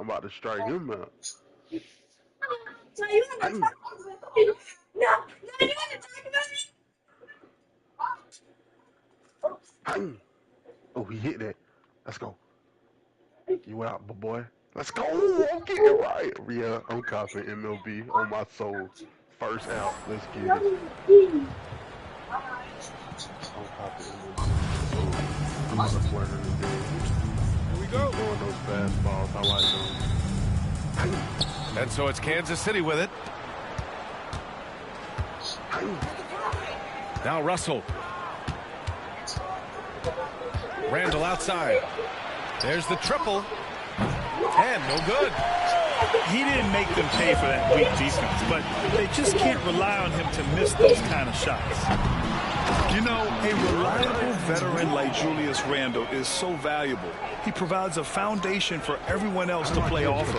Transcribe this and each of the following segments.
I'm about to strike him out. So you want to talk about me? No, you want to talk about me? Oh, he hit that. Let's go. You out, boy. Let's go. I'm getting right. Yeah, I'm copying MLB on my soul. First out. Let's get it. I'm copying MLB. I'm about to flirt in the game. Here we go. Throwing those fastballs. I like those. And so it's Kansas City with it. Now Russell. Randall outside. There's the triple. And no good. He didn't make them pay for that weak defense, but they just can't rely on him to miss those kind of shots. You know, a reliable veteran like Julius Randle is so valuable. He provides a foundation for everyone else to play off of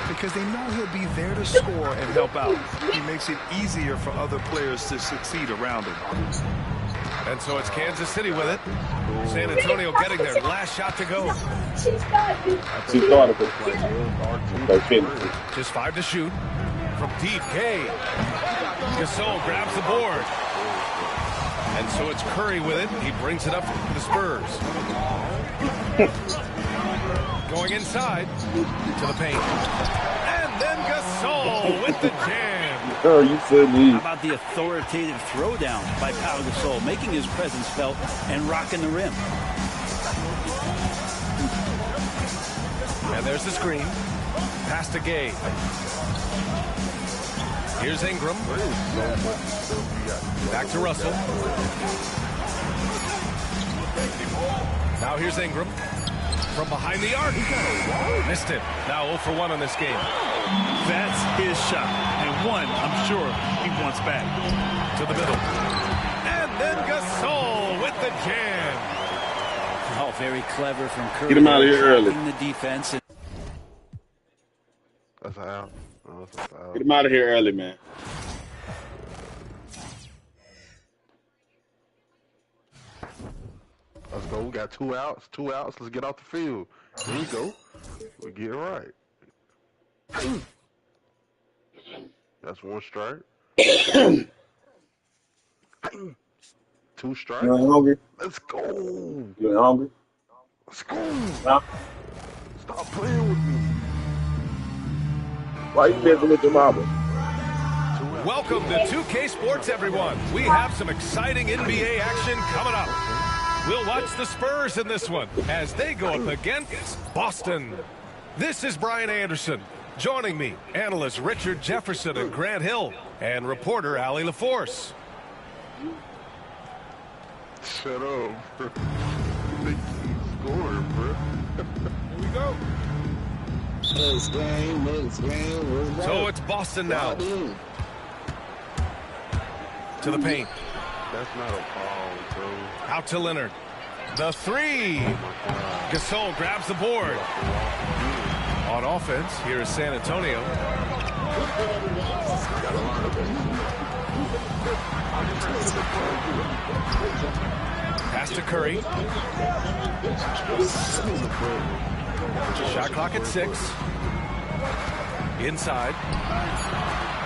because they know he'll be there to score and help out. He makes it easier for other players to succeed around him. And so it's Kansas City with it. San Antonio getting their last shot to go. Just 5 to shoot. From deep, Gay. Gasol grabs the board. And so it's Curry with it. He brings it up for the Spurs. Going inside to the paint. And then Gasol with the jam. Oh, you said me. How about the authoritative throwdown by Pau Gasol, making his presence felt and rocking the rim. And there's the screen. Pass to Gay. Here's Ingram. Back to Russell. Now here's Ingram. From behind the arc. Missed it. Now 0 for 1 on this game. That's his shot. And one, I'm sure, he wants back. To the middle. And then Gasol with the jam. Oh, very clever from Curry. Get him out of here early. The defense. That's an out. Oh, that's an out. Get him out of here early, man. Let's go. We got 2 outs. 2 outs. Let's get off the field. Here we go. We get it right. That's 1 strike. 2 strikes. You ain't hungry? Let's go. You ain't hungry? Let's go. Huh? Stop playing with me. Why you messing with your mama? Welcome to 2K Sports, everyone. We have some exciting NBA action coming up. We'll watch the Spurs in this one as they go up against Boston. This is Brian Anderson. Joining me, analysts Richard Jefferson and Grant Hill, and reporter Allie LaForce. Shut up, bro. They keep scoring, bro. Here we go. Next game. So it's Boston now. To the paint. That's not a foul, bro. Out to Leonard. The 3. Gasol grabs the board. On offense, here is San Antonio. Pass to Curry. Shot clock at 6. Inside.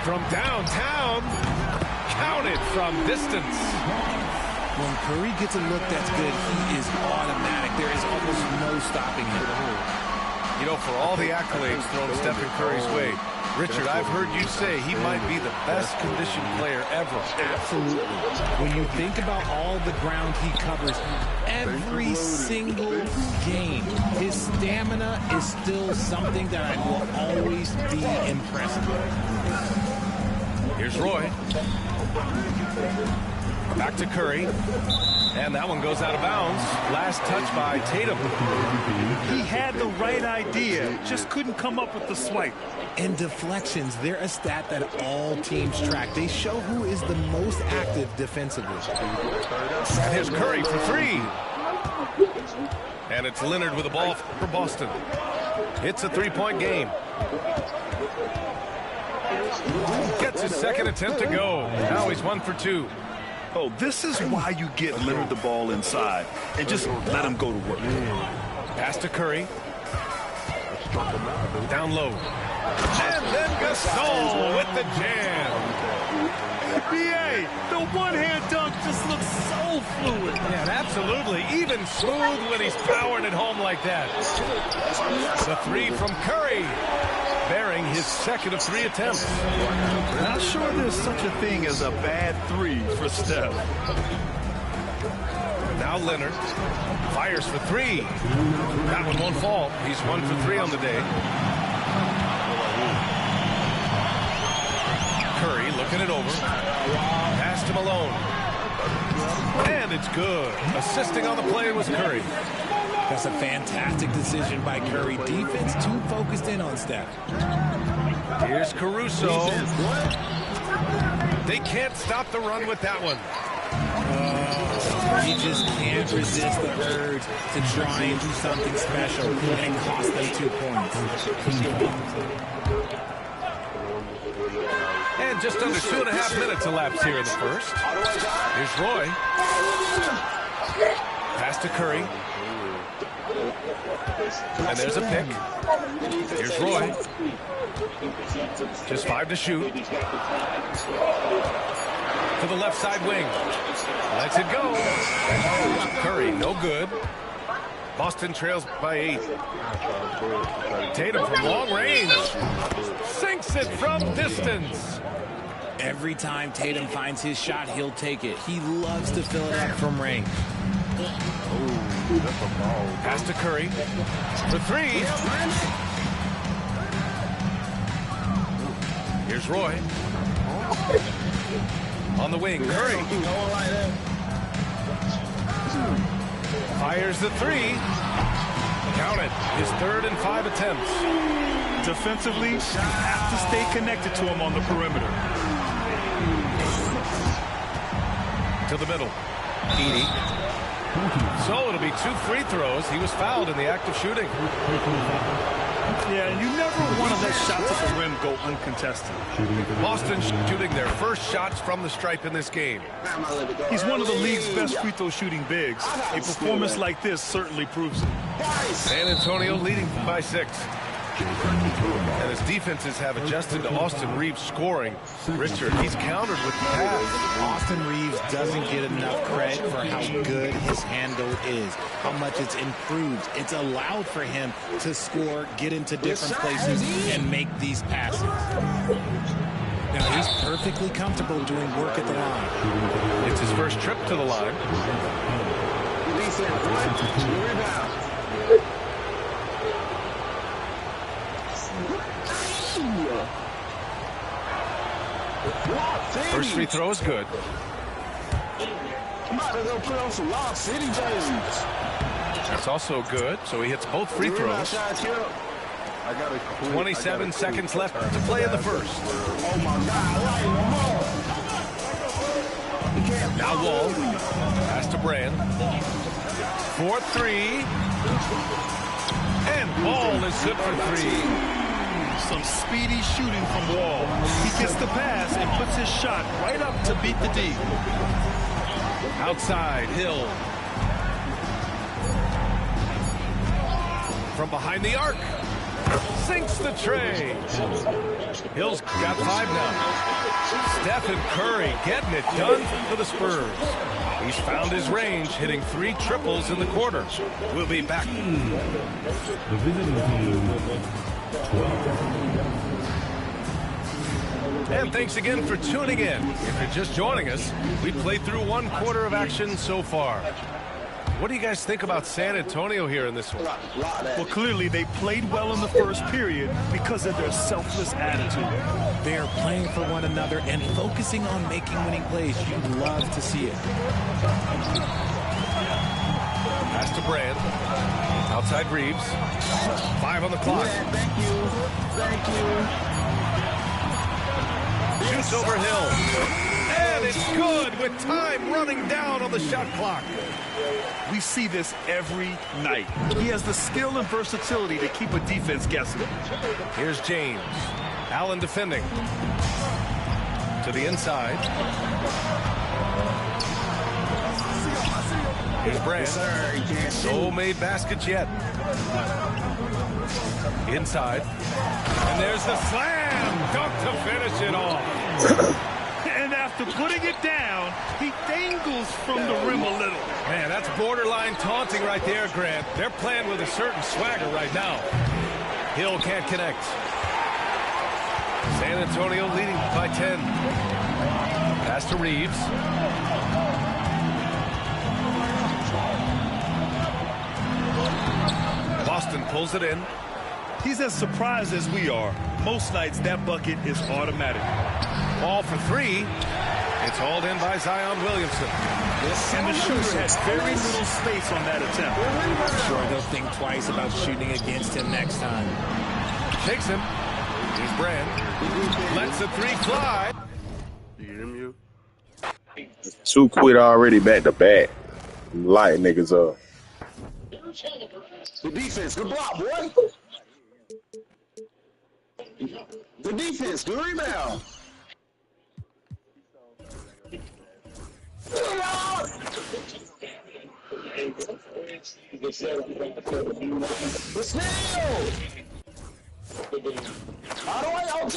From downtown. Counted from distance. When Curry gets a look that's good, he is automatic. There is almost no stopping him. You know, for all the accolades thrown Stephen Curry's way, Richard, I've heard you say he might be the best conditioned player ever. Absolutely. When you think about all the ground he covers, every single game, his stamina is still something that I will always be impressed with. Here's Roy. Back to Curry. And that one goes out of bounds. Last touch by Tatum. He had the right idea, just couldn't come up with the swipe. And deflections, they're a stat that all teams track. They show who is the most active defensively. And here's Curry for 3. And it's Leonard with the ball for Boston. It's a 3-point game. Gets his second attempt to go. Now he's 1 for 2. Oh, this is why you get Leonard the ball inside and just let him go to work. Pass to Curry. Down low. And then Gasol with the jam. NBA, the one-hand dunk just looks so fluid. Yeah, absolutely. Even smooth when he's powering it home like that. The three from Curry, bearing his second of 3 attempts. Not sure there's such a thing as a bad three for Steph. Now Leonard fires for 3. That one won't fall. He's 1 for 3 on the day. Curry looking it over. Pass to Malone. And it's good. Assisting on the play was Curry. That's a fantastic decision by Curry. Defense too focused in on Steph. Here's Caruso. They can't stop the run with that one. He just can't resist the urge to try and do something special, and it cost them 2 points. And just under 2.5 minutes elapsed here in the first. Here's Roy. Pass to Curry. And there's a pick. Here's Roy. Just 5 to shoot. To the left side wing. Lets it go. Curry, no good. Boston trails by 8. Tatum from long range. Sinks it from distance. Every time Tatum finds his shot, he'll take it. He loves to fill it up from range. Pass to Curry. For 3. Here's Roy. On the wing, Curry. Fires the 3. Count it. His 3rd and 5 attempts. Defensively, you have to stay connected to him on the perimeter. To the middle. Edie. So it'll be 2 free throws. He was fouled in the act of shooting. Yeah, and you never want to let shots at the rim go uncontested. Boston shooting their first shots from the stripe in this game. He's one of the league's best free throw shooting bigs. A performance like this certainly proves it. San Antonio leading by 6. And his defenses have adjusted to Austin Reeves scoring. Richard, he's countered with the pass. Austin Reeves doesn't get enough credit for how good his handle is, how much it's improved. It's allowed for him to score, get into different places, and make these passes. Now, he's perfectly comfortable doing work at the line. It's his first trip to the line. First free throw is good. That's also good, so he hits both free throws. 27 seconds left to play in the first. Now Wall. Pass to Brand. 4-3. And Ball is good for 3. Some speedy shooting from Wall. He gets the pass and puts his shot right up to beat the D. Outside, Hill. From behind the arc. Sinks the tray. Hill's got 5 now. Steph and Curry getting it done for the Spurs. He's found his range, hitting 3 triples in the quarter. We'll be back. And thanks again for tuning in. If you're just joining us, we played through 1 quarter of action so far. What do you guys think about San Antonio here in this one? Well, clearly they played well in the first period because of their selfless attitude. They are playing for one another and focusing on making winning plays. You'd love to see it. Pass to Brand. Outside Reeves. 5 on the clock. Thank you. Shoots over Hill. And it's good with time running down on the shot clock. We see this every night. He has the skill and versatility to keep a defense guessing. Here's James. Allen defending. To the inside. Here's Brand. No made baskets yet. Inside. And there's the slam dunk to finish it off. And after putting it down, he dangles from the rim a little. Man, that's borderline taunting right there, Grant. They're playing with a certain swagger right now. Hill can't connect. San Antonio leading by 10. Pass to Reeves. Boston pulls it in. He's as surprised as we are. Most nights, that bucket is automatic. Ball for three. It's hauled in by Zion Williamson. And the shooter had very little space on that attempt. I'm sure they'll think twice about shooting against him next time. Shakes him. Here's Brand. Lets the three fly. You hear him, you? 2 quit already back to back. Light niggas up. The defense, good block, boy. The defense, good rebound. The snail. All the way, OG.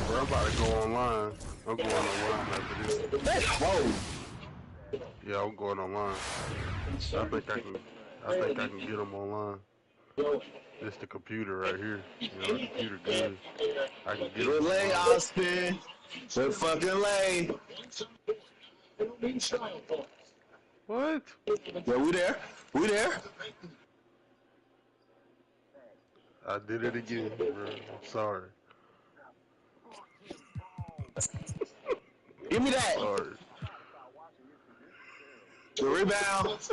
Bro, I'm about to go online. I'm going online after this. Whoa. Yeah, I'm going online. I think I can get them online. It's the computer right here. You know, the computer good. I can get Good them. lay, Austin. Good fucking lay. What? Yeah, we there. We there. I did it again, bro. I'm sorry. Give me that. Sorry. The rebound.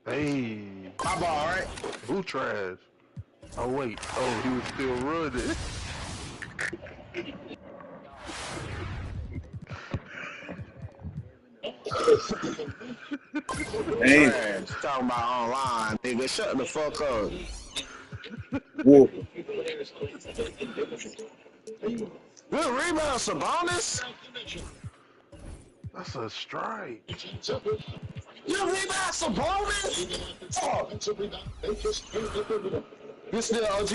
Hey. My ball, right? Who trash? Oh, wait. Oh, he was still running. Hey, Talking about online, nigga. Shut the fuck up. whoop. Good rebound, Sabonis. That's a strike. You rebound, Sabonis. Oh. You still OG?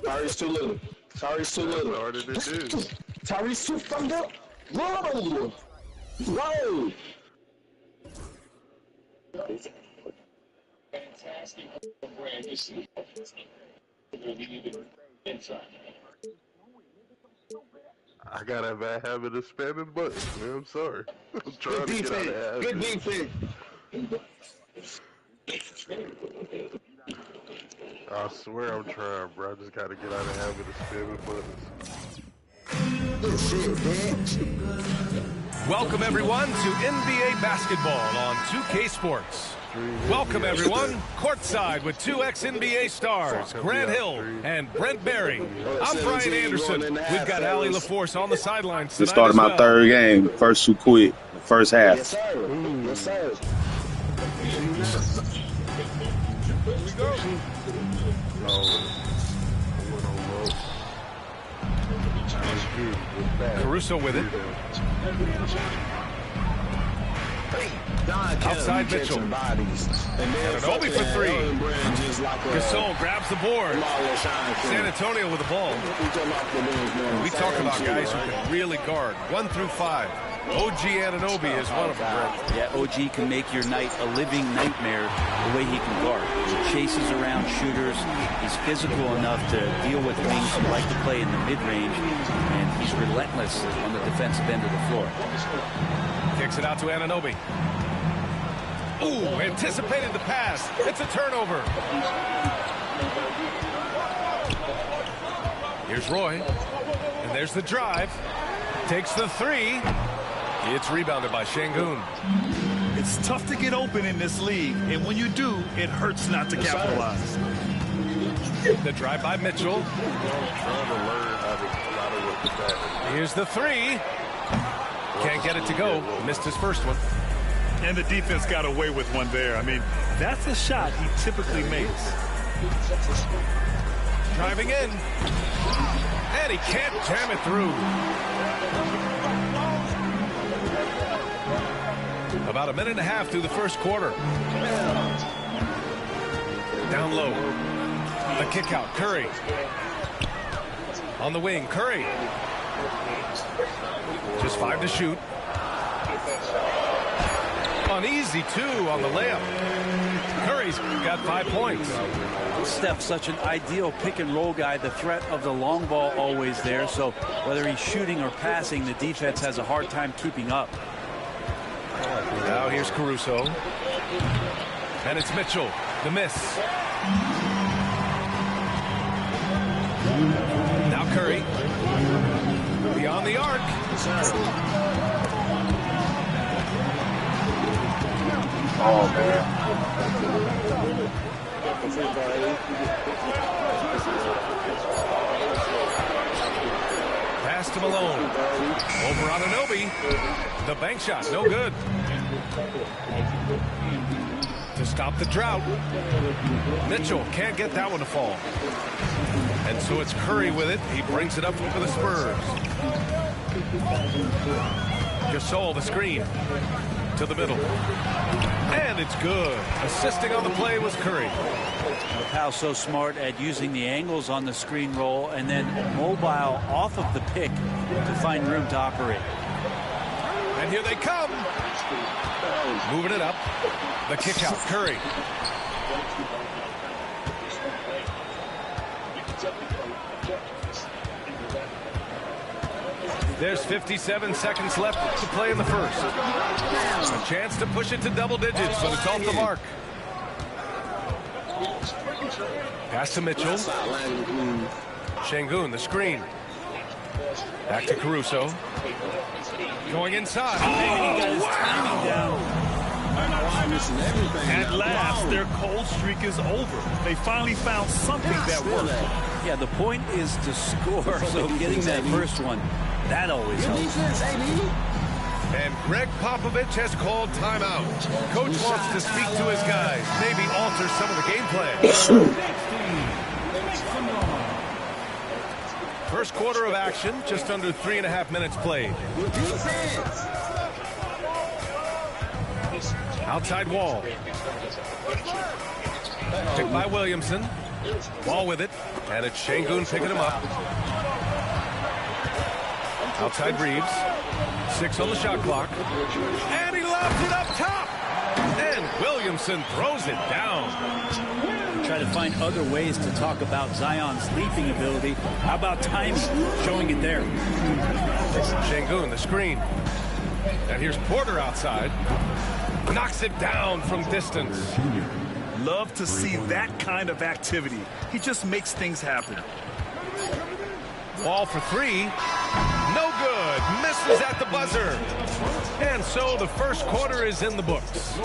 Tyrese too little. Tyrese too That's little. harder to do. Tyrese too fucked up. Whoa. Whoa. I got a bad habit of spamming buttons, man. I'm sorry. I'm trying Good to get out of defense. that Good habit. defense. I swear I'm trying, bro. I just gotta get out of the habit of spamming buttons. Good shit, man. Welcome, everyone, to NBA basketball on 2K Sports. Welcome, everyone, courtside with 2X NBA stars, Grant Hill and Brent Berry. I'm Brian Anderson. We've got Allie LaForce on the sidelines tonight. Just started my third game. First 2 quit. First half. Yes, sir. Yes, sir. Here we go. Caruso with it. Outside Mitchell. Anunoby for three. Gasol grabs the board. San Antonio with the ball. We talk about guys who can really guard 1 through 5. OG Anunoby is one of them, Brett. Yeah, OG can make your night a living nightmare the way he can guard. He chases around shooters. He's physical enough to deal with wings who like to play in the mid-range, and he's relentless on the defensive end of the floor. Kicks it out to Anunoby. Ooh, anticipated the pass. It's a turnover. Here's Roy. And there's the drive. Takes the three. It's rebounded by Şengün. It's tough to get open in this league, and when you do, it hurts not to capitalize. The drive by Mitchell. Here's the three. Can't get it to go. Missed his first one. And the defense got away with one there. I mean, that's a shot he typically makes. Driving in. And he can't jam it through. About a minute and a half through the first quarter. Down low. The kick out. Curry. On the wing. Curry. Just 5 to shoot. Uneasy, 2 on the layup. Curry's got 5 points. Steph's such an ideal pick-and-roll guy. The threat of the long ball always there. So whether he's shooting or passing, the defense has a hard time keeping up. Now here's Caruso. And it's Mitchell. The miss. Now Curry. Beyond the arc. Oh, man. Pass to Malone. Over on Anunoby. The bank shot, no good. To stop the drought. Mitchell can't get that one to fall. And so it's Curry with it. He brings it up for the Spurs. Gasol, the screen. To the middle. And it's good. Assisting on the play was Curry. Powell's so smart at using the angles on the screen roll and then mobile off of the pick to find room to operate. And here they come. Moving it up. The kick out. Curry. There's 57 seconds left to play in the first. A chance to push it to double digits, but it's off the mark. Pass to Mitchell. Şengün, the screen. Back to Caruso. Going inside. He got his timing down. At last, their cold streak is over. They finally found something that worked. Yeah, the point is to score, so getting that first one, that always helps. And Greg Popovich has called timeout. Coach wants to speak to his guys, maybe alter some of the game plan. First quarter of action, just under 3.5 minutes played. Outside Wall. Picked by Williamson. Wall with it, and it's Şengün picking him up. Outside Reeves. 6 on the shot clock. And he lobs it up top. And Williamson throws it down. Try to find other ways to talk about Zion's leaping ability. How about timing? Showing it there. Şengün, the screen. And here's Porter outside. Knocks it down from distance. Love to see that kind of activity. He just makes things happen. Wall for 3. No good. Misses at the buzzer. And so the first quarter is in the books.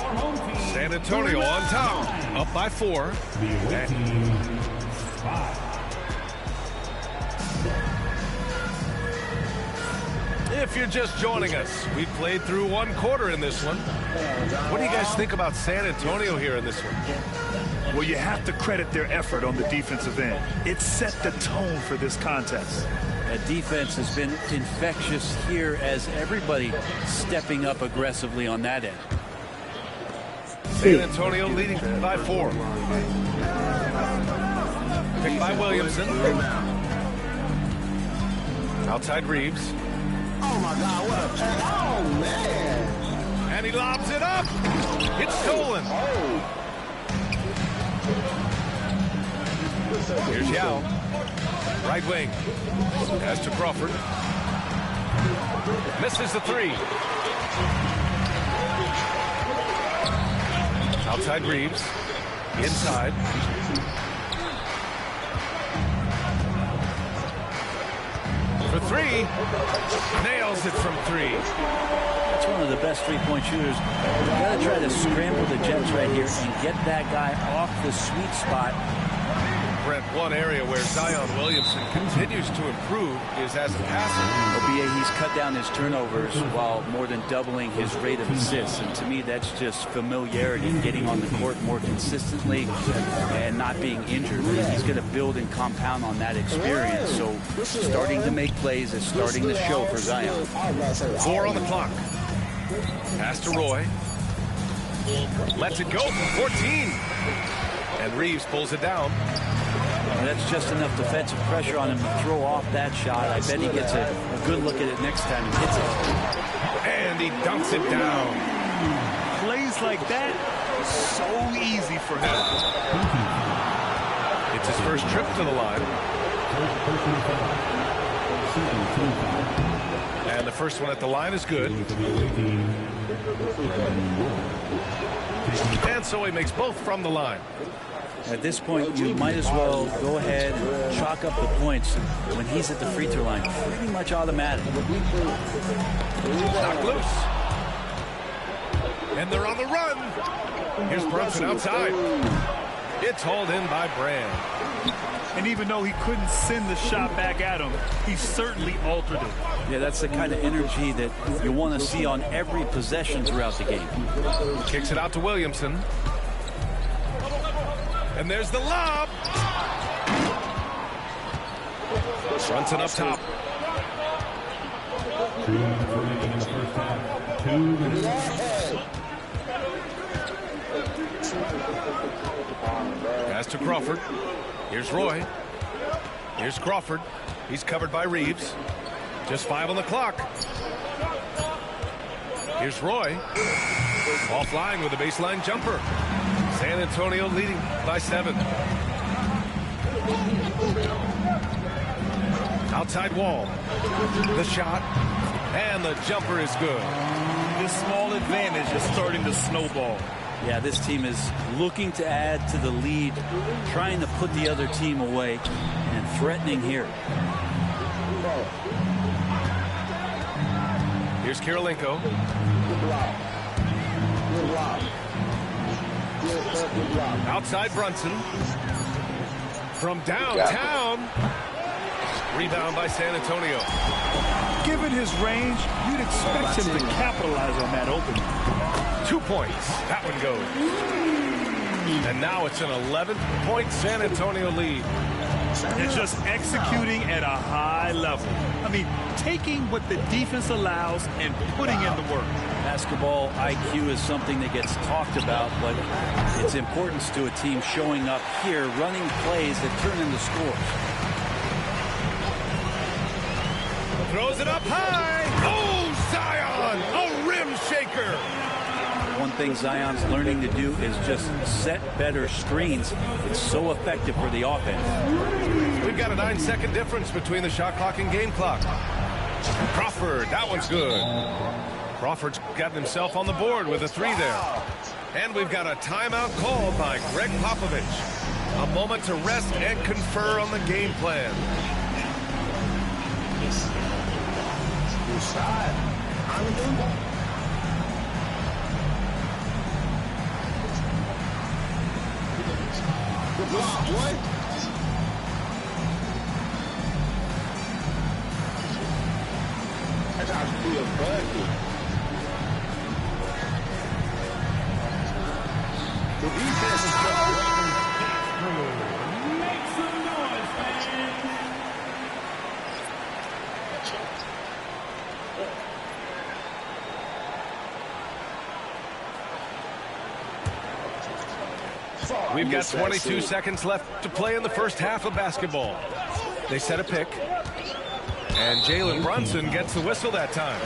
San Antonio on top. Up by 4. If you're just joining us, we played through 1 quarter in this one. What do you guys think about San Antonio here in this one? Well, you have to credit their effort on the defensive end. It set the tone for this contest. That defense has been infectious here as everybody stepping up aggressively on that end. San Antonio leading by 4. Picked by Williamson. Outside Reeves. Oh, my God, what a pass. Oh, man. And he lobs it up. It's stolen. Here's Yao. Right wing. Pass to Crawford. Misses the 3. Outside Reeves. Inside. For 3. Nails it from 3. That's one of the best three-point shooters. You've got to try to scramble the Jets right here and get that guy off the sweet spot. Brent, one area where Zion Williamson continues to improve is as a passer. OBA, he's cut down his turnovers while more than doubling his rate of assists. And to me, that's just familiarity, getting on the court more consistently and not being injured. He's going to build and compound on that experience. So starting to make plays is starting to show for Zion. 4 on the clock. Pass to Roy. Lets it go from 14. And Reeves pulls it down. And that's just enough defensive pressure on him to throw off that shot. I bet he gets a good look at it next time and hits it. And he dunks it down. Plays like that, so easy for him. It's his first trip to the line. And the first one at the line is good. And so he makes both from the line. At this point, you might as well go ahead and chalk up the points when he's at the free throw line. Pretty much automatic. Knocked loose. And they're on the run. Here's Brunson outside. It's hauled in by Brand. And even though he couldn't send the shot back at him, he certainly altered it. Yeah, that's the kind of energy that you want to see on every possession throughout the game. Kicks it out to Williamson. And there's the lob. Brunson up top. Pass to Crawford. Here's Roy. Here's Crawford. He's covered by Reeves. Just 5 on the clock. Here's Roy. Offline with a baseline jumper. San Antonio leading by 7. Outside wall. The shot. And the jumper is good. This small advantage is starting to snowball. Yeah, this team is looking to add to the lead, trying to put the other team away, and threatening here. Here's Kirilenko. Outside Brunson. From downtown. Rebound by San Antonio. Given his range, you'd expect him to capitalize on that opening. 2 points. That one goes. And now it's an 11-point San Antonio lead. They're just executing at a high level. I mean, taking what the defense allows and putting in the work. Basketball IQ is something that gets talked about, but its importance to a team showing up here, running plays that turn into scores. Throws it up high. Oh, Zion! A rim shaker. One thing Zion's learning to do is just set better screens. It's so effective for the offense. We've got a 9-second difference between the shot clock and game clock. Crawford, that one's good. Crawford's gotten himself on the board with a 3 there. And we've got a timeout called by Greg Popovich. A moment to rest and confer on the game plan. We've got 22 seconds left to play in the first half of basketball. They set a pick. And Jalen Brunson gets the whistle that time.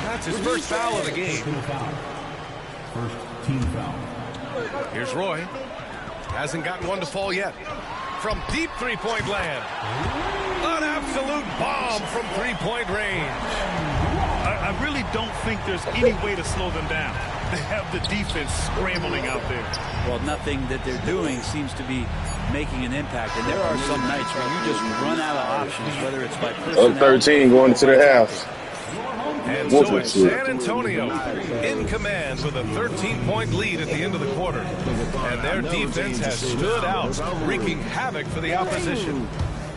That's his first foul of the game. First team foul. Here's Roy. Hasn't gotten one to fall yet. From deep three-point land. An absolute bomb from three-point range. I really don't think there's any way to slow them down. They have the defense scrambling out there. Well, nothing that they're doing seems to be making an impact. And there are some nights where you just run out of options, whether it's by personnel. Up 13 going to the house. And so it's San Antonio in command with a 13-point lead at the end of the quarter. And their defense has stood out, wreaking havoc for the opposition.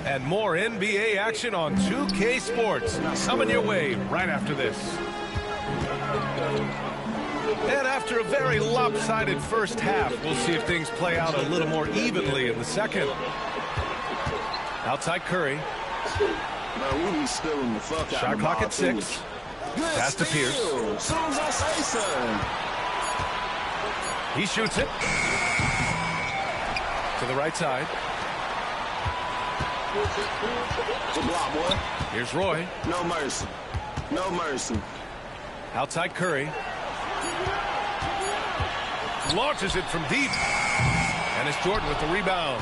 And more NBA action on 2K Sports coming your way right after this. And after a very lopsided first half, we'll see if things play out a little more evenly in the second. Outside Curry. Shot clock at 6. Pass to Pierce. He shoots it. To the right side. Here's Roy. No mercy. No mercy. Outside Curry. Launches it from deep. And it's Jordan with the rebound.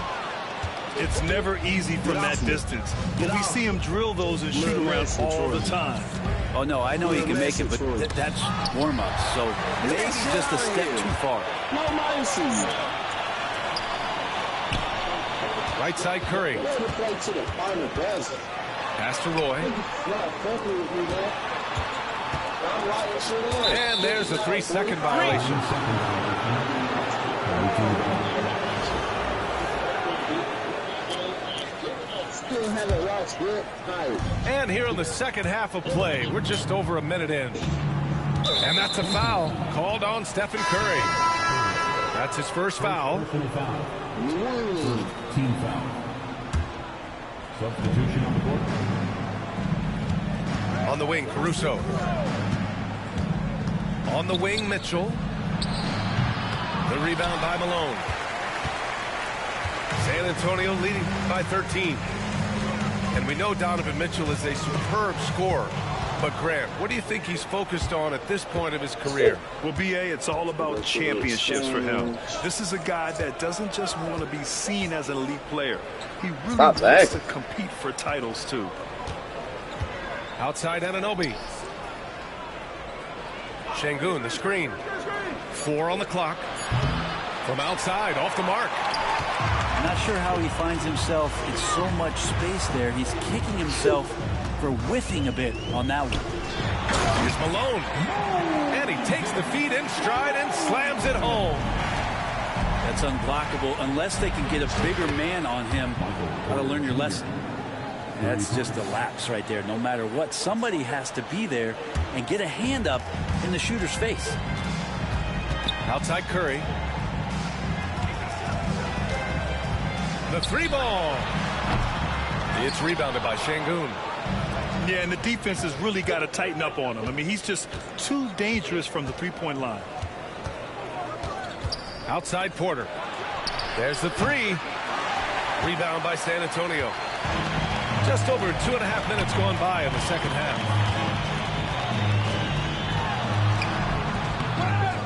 It's never easy from that distance, but we see him drill those and shoot around all the time. Oh, no, I know he can make it, but that's warm-up, so maybe just a step too far. No mercy. Right side Curry. Pass to Roy. And there's a 3-second violation. And here in the second half of play, we're just over a minute in. And that's a foul called on Stephen Curry. That's his first foul. Team foul. Substitution on the court. On the wing, Caruso. On the wing, Mitchell. The rebound by Malone. San Antonio leading by 13. And we know Donovan Mitchell is a superb scorer. But Grant, what do you think he's focused on at this point of his career? Well, B.A., it's all about championships for him. This is a guy that doesn't just want to be seen as an elite player. He really wants to compete for titles, too. Outside Anunoby. Şengün, the screen. 4 on the clock. From outside, off the mark. I'm not sure how he finds himself in so much space there. He's kicking himself for whiffing a bit on that one. Here's Malone. And he takes the feed in stride and slams it home. That's unblockable unless they can get a bigger man on him. Gotta learn your lesson. That's just a lapse right there. No matter what, somebody has to be there and get a hand up in the shooter's face. Outside Curry. The 3-ball. It's rebounded by Şengün. Yeah, and the defense has really got to tighten up on him. I mean, he's just too dangerous from the three-point line. Outside Porter. There's the 3. Rebound by San Antonio. Just over 2.5 minutes gone by in the second half.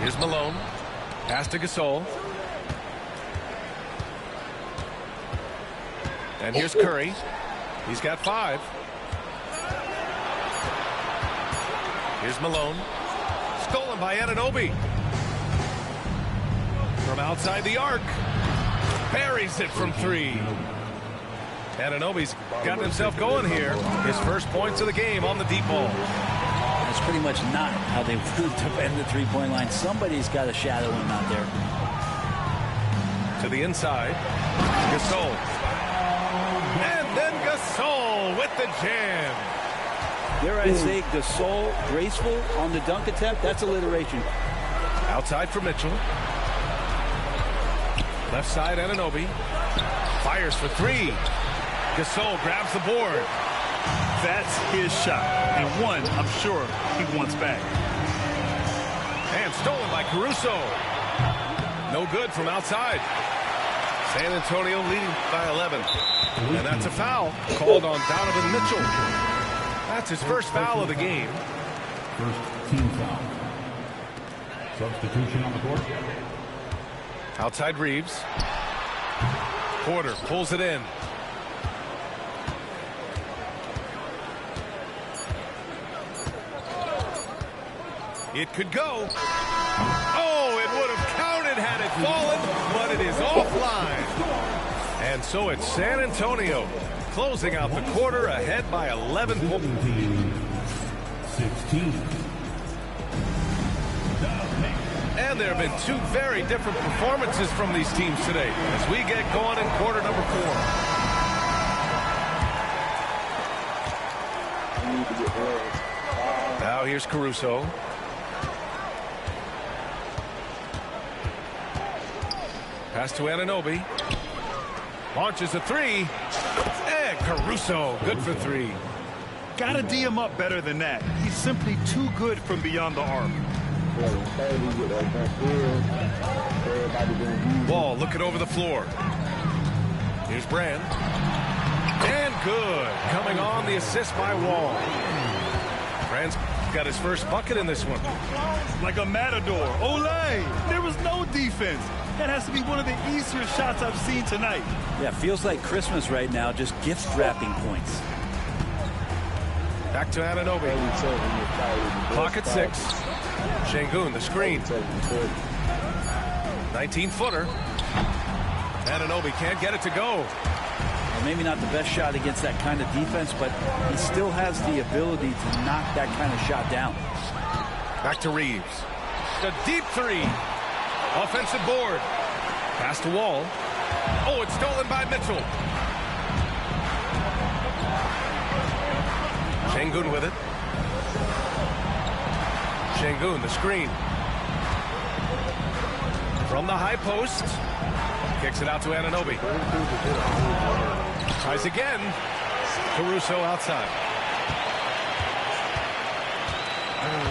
Here's Malone. Pass to Gasol. And here's Curry. He's got 5. Here's Malone. Stolen by Anunoby. From outside the arc. Buries it from 3. Anunoby's got himself going here. His first points of the game on the deep ball. That's pretty much not how they want to defend the three-point line. Somebody's got to shadow him out there. To the inside. Gasol. And then Gasol with the jam. Dare I say Gasol graceful on the dunk attempt? That's alliteration. Outside for Mitchell. Left side Anunoby. Fires for 3. Gasol grabs the board. That's his shot. And one, I'm sure he wants back. And stolen by Caruso. No good from outside. San Antonio leading by 11. And that's a foul called on Donovan Mitchell. That's his first foul of the game. First team foul. Substitution on the court. Outside Reeves. Porter pulls it in. It could go. Oh, it would have counted had it fallen, but it is offline. And so it's San Antonio closing out the quarter ahead by 11 points. team. And there have been two very different performances from these teams today as we get going in quarter number 4. Now here's Caruso. Pass to Anunoby. Launches a 3. And Caruso, good for 3. Gotta D him up better than that. He's simply too good from beyond the arc. Wall looking over the floor. Here's Brand. And good. Coming on the assist by Wall. Brand's got his first bucket in this one. Like a matador. Olay! There was no defense. That has to be one of the easier shots I've seen tonight. Yeah, feels like Christmas right now, just gift wrapping points. Back to Anunoby. Clock at 6. Şengün, the screen. 19-footer. Anunoby can't get it to go. Well, maybe not the best shot against that kind of defense, but he still has the ability to knock that kind of shot down. Back to Reeves. The deep 3. Offensive board. Pass to Wall. Oh, it's stolen by Mitchell. Şengün with it. Şengün, the screen. From the high post. Kicks it out to Anunoby. Tries again. Caruso outside.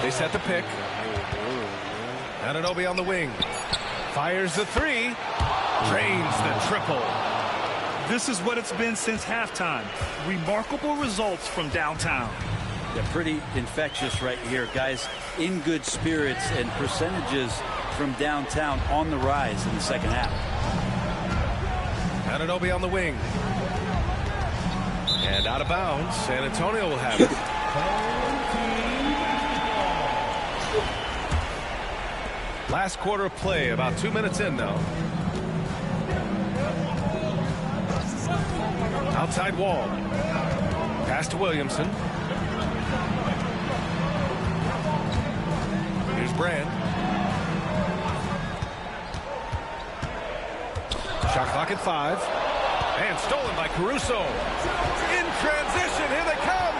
They set the pick. Anunoby on the wing. Fires the 3. Drains the triple. This is what it's been since halftime. Remarkable results from downtown. Yeah, pretty infectious right here. Guys in good spirits and percentages from downtown on the rise in the second half. Anunoby on the wing. And out of bounds. San Antonio will have it. Last quarter of play, about 2 minutes in now. Outside Wall. Pass to Williamson. Here's Brand. Shot clock at 5. And stolen by Caruso. In transition, here they come.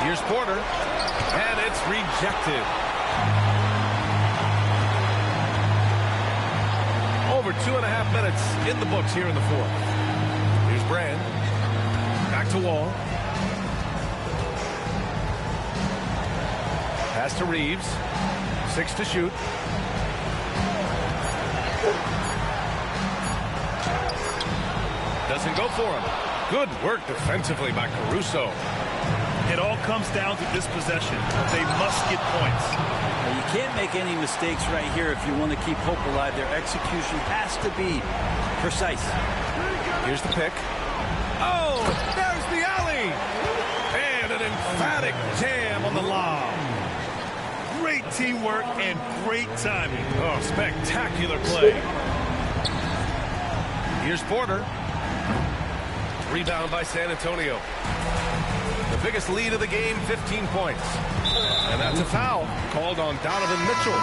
Here's Porter. And it's rejected. Over 2.5 minutes in the books here in the 4th. Here's Brand. Back to Wall. Pass to Reeves. 6 to shoot. Doesn't go for him. Good work defensively by Caruso. It all comes down to this possession. They must get points. Well, you can't make any mistakes right here if you want to keep hope alive. Their execution has to be precise. Here's the pick. Oh, there's the alley. And an emphatic jam on the lob. Great teamwork and great timing. Oh, spectacular play. Here's Porter. Rebound by San Antonio. The biggest lead of the game, 15 points. And that's a foul called on Donovan Mitchell.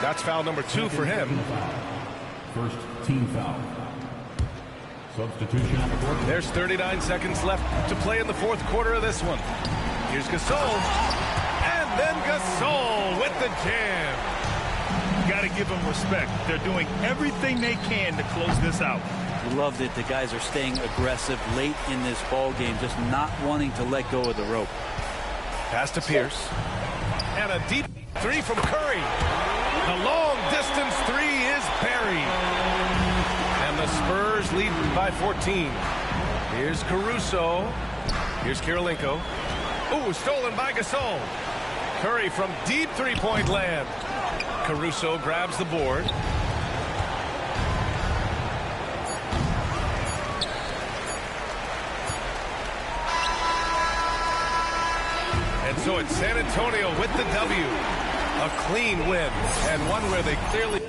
That's foul number 2 for him. First team foul. Substitution on the court. There's 39 seconds left to play in the 4th quarter of this one. Here's Gasol. And then Gasol with the jam. Got to give them respect. They're doing everything they can to close this out. Love that the guys are staying aggressive late in this ball game, just not wanting to let go of the rope. Pass to Pierce. And a deep 3 from Curry. The long distance 3 is buried. And the Spurs lead by 14. Here's Caruso. Here's Kirilenko. Ooh, stolen by Gasol. Curry from deep 3-point land. Caruso grabs the board. And so it's San Antonio with the W. A clean win, and one where they clearly...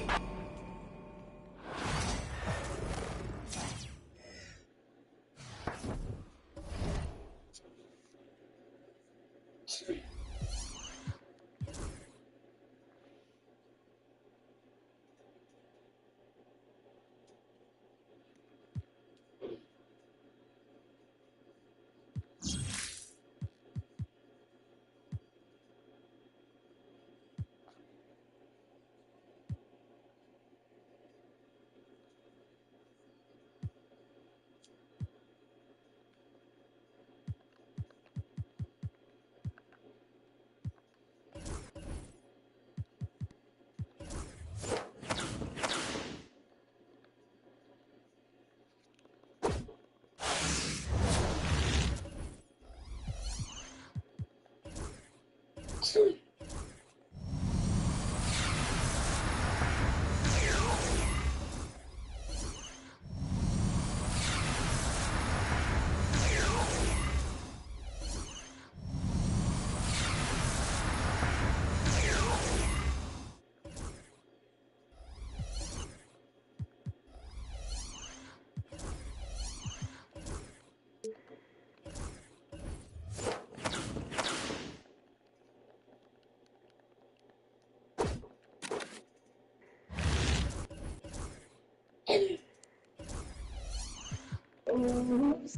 What's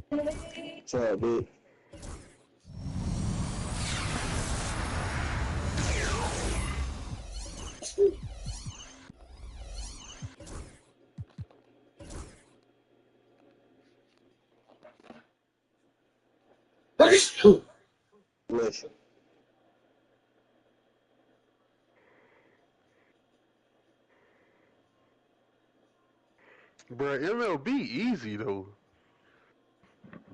up, bitch? Listen. Bruh, MLB easy though.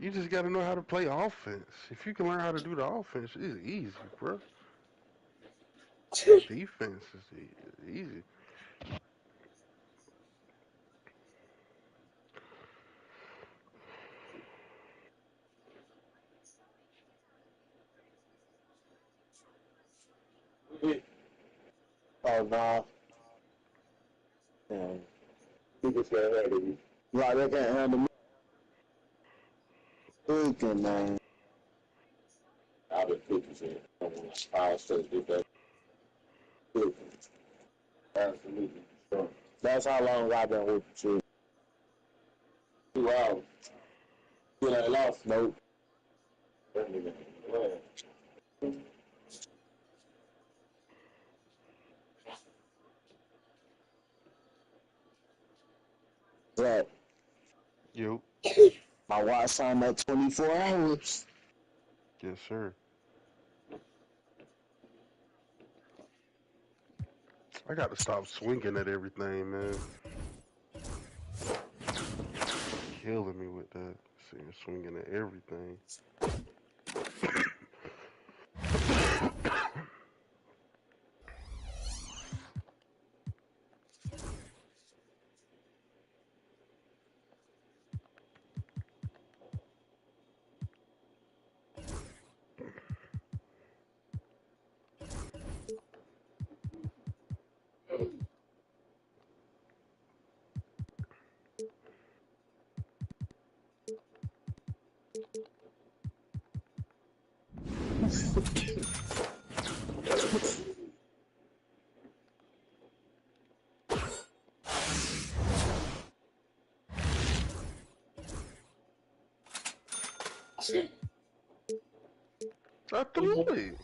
You just gotta know how to play offense. If you can learn how to do the offense, it's easy, bruh. Defense is easy. Oh, nah. Damn. People can't handle you. Like, they can't handle me. Thinking, man. I've been 50%. I still do that. 50. Absolutely. Sure. That's how long I've been with you. 2 hours. You ain't lost, nope. Right. Yo. My watch time at 24 hours. Yes, sir. I got to stop swinging at everything, man. Killing me with that. Seeing swinging at everything. I threw it.